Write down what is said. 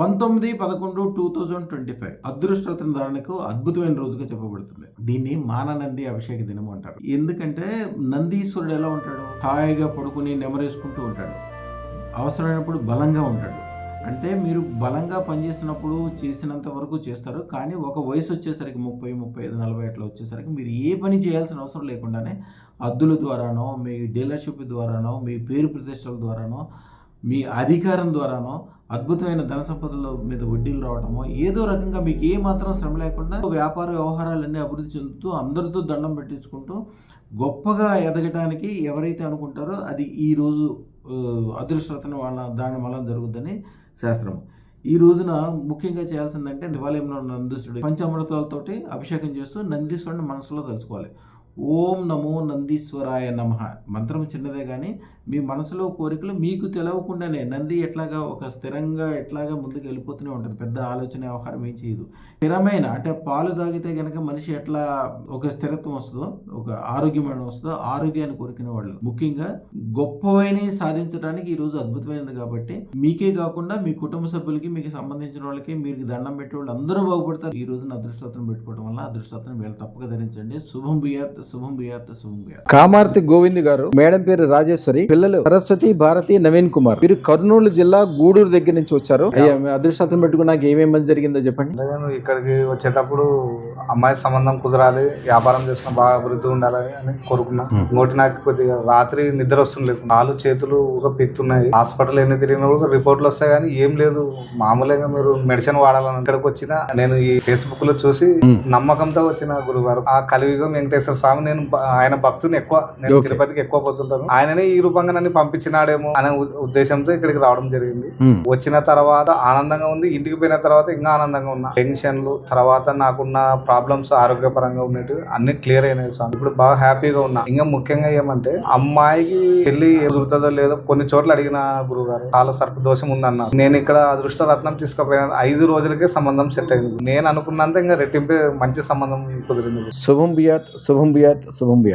19/11/2025 అదృష్టరత్న ధారణకు అద్భుతమైన రోజుగా చెప్పబడుతుంది. దీన్ని మాననంది అభిషేక దినం అంటారు. ఎందుకంటే నందీశ్వరుడు ఎలా ఉంటాడు? హాయిగా పడుకుని నెమరేసుకుంటూ ఉంటాడు. అవసరమైనప్పుడు బలంగా ఉంటాడు. అంటే మీరు బలంగా పనిచేసినప్పుడు చేసినంత వరకు చేస్తారు. కానీ ఒక వయసు వచ్చేసరికి 30, 35, 40 అట్లా వచ్చేసరికి మీరు ఏ పని చేయాల్సిన అవసరం లేకుండానే అద్దుల ద్వారానో, మీ డీలర్‌షిప్ ద్వారానో, మీ పేరు ప్రతిష్టల ద్వారానో, మీ అధికారం ద్వారానో అద్భుతమైన ధన సంపదల మీద వడ్డీలు రావటమో, ఏదో రకంగా మీకు ఏ మాత్రం శ్రమ లేకుండా వ్యాపార వ్యవహారాలన్నీ అభివృద్ధి చెందుతూ అందరితో దండం పెట్టించుకుంటూ గొప్పగా ఎదగటానికి ఎవరైతే అనుకుంటారో అది ఈరోజు అదృష్టరత్న దాని వల్ల జరుగుద్దని శాస్త్రం. ఈ రోజున ముఖ్యంగా చేయాల్సిందంటే దేవాలయంలో నందీశ్వరుడు పంచామృతాలతోటి అభిషేకం చేస్తూ నందీశ్వరుని మనసులో తలుచుకోవాలి. ఓం నమో నందీశ్వరాయ నమః. మంత్రం చిన్నదే కానీ మీ మనసులో కోరికలు మీకు తెలవకుండానే నంది ఎట్లాగా ఒక స్థిరంగా ఎట్లాగా ముందుకు వెళ్ళిపోతూనే ఉంటుంది. పెద్ద ఆలోచన వ్యవహారం ఏం చేయదు. స్థిరమైన అంటే పాలు తాగితే కనుక మనిషి ఎట్లా ఒక స్థిరత్వం వస్తుందో, ఒక ఆరోగ్యమైన వస్తుందో, ఆరోగ్యాన్ని కోరుకునే వాళ్ళు ముఖ్యంగా గొప్పవైనవి సాధించడానికి ఈరోజు అద్భుతమైనది. కాబట్టి మీకే కాకుండా మీ కుటుంబ సభ్యులకి, మీకు సంబంధించిన వాళ్ళకి, మీరు దండం పెట్టే వాళ్ళు అందరూ బాగుపడతారు. ఈ రోజున అదృష్టరత్నం పెట్టుకోవడం వల్ల అదృష్టరత్నం వీళ్ళు తప్పక ధరించండి. శుభం బియాత్, శుభం బియాత్, శుభం బియాత్. కామార్తి గోవింద్ గారు, మేడం పేరు రాజేశ్వరి, పిల్లలు సరస్వతి, భారతి, నవీన్ కుమార్. వీరు కర్నూలు జిల్లా గూడూరు దగ్గర నుంచి వచ్చారు. అయ్యా, అదృష్టరత్నం పెట్టుకున్నాక ఏమేమి జరిగిందో చెప్పండి. ఇక్కడికి వచ్చేటప్పుడు అమ్మాయి సంబంధం కుదరాలి, వ్యాపారం చేస్తున్న బాగా అభివృద్ధి ఉండాలి అని కోరుకున్నా. ఇంకోటి నాకు కొద్దిగా రాత్రి నిద్ర వస్తుంది, కాళ్ళు చేతులు ఒక పీక్తున్నాయి. హాస్పిటల్ ఎన్ని తిరిగినా కూడా రిపోర్ట్లు వస్తాయి కానీ ఏం లేదు, మామూలుగా మీరు మెడిసిన్ వాడాలని. ఇక్కడికి వచ్చిన నేను ఈ ఫేస్బుక్ లో చూసి నమ్మకంతో వచ్చిన గురుగారు ఆ కలియుగం వెంకటేశ్వర స్వామి. నేను ఆయన భక్తుని ఎక్కువ, నేను తిరుపతికి ఎక్కువ పోతుంటాను. ఆయననే ఈ రూపంగా నన్ను పంపించినాడేమో అనే ఉద్దేశంతో ఇక్కడికి రావడం జరిగింది. వచ్చిన తర్వాత ఆనందంగా ఉంది, ఇంటికి పోయిన తర్వాత ఇంకా ఆనందంగా ఉన్నా. టెన్షన్లు తర్వాత నాకున్న ప్రాబ్లమ్స్ ఆరోగ్యపరంగా ఉన్నట్టు అన్ని క్లియర్ అయినాయి స్వామి. ఇప్పుడు బాగా హ్యాపీగా ఉన్నా. ఇంకా ముఖ్యంగా ఏమంటే అమ్మాయికి పెళ్లి కుదురుతుందో లేదో కొన్ని చోట్ల అడిగిన గురుగారు చాలా సర్ప దోషం ఉందన్న. నేను ఇక్కడ అదృష్ట రత్నం తీసుకుపోయిన 5 రోజులకే సంబంధం సెట్ అయింది. నేను అనుకున్నంత ఇంకా రెట్టింపే మంచి సంబంధం కుదిరింది. శుభం బియాత్, శుభం బియాత్, శుభం బియాత్.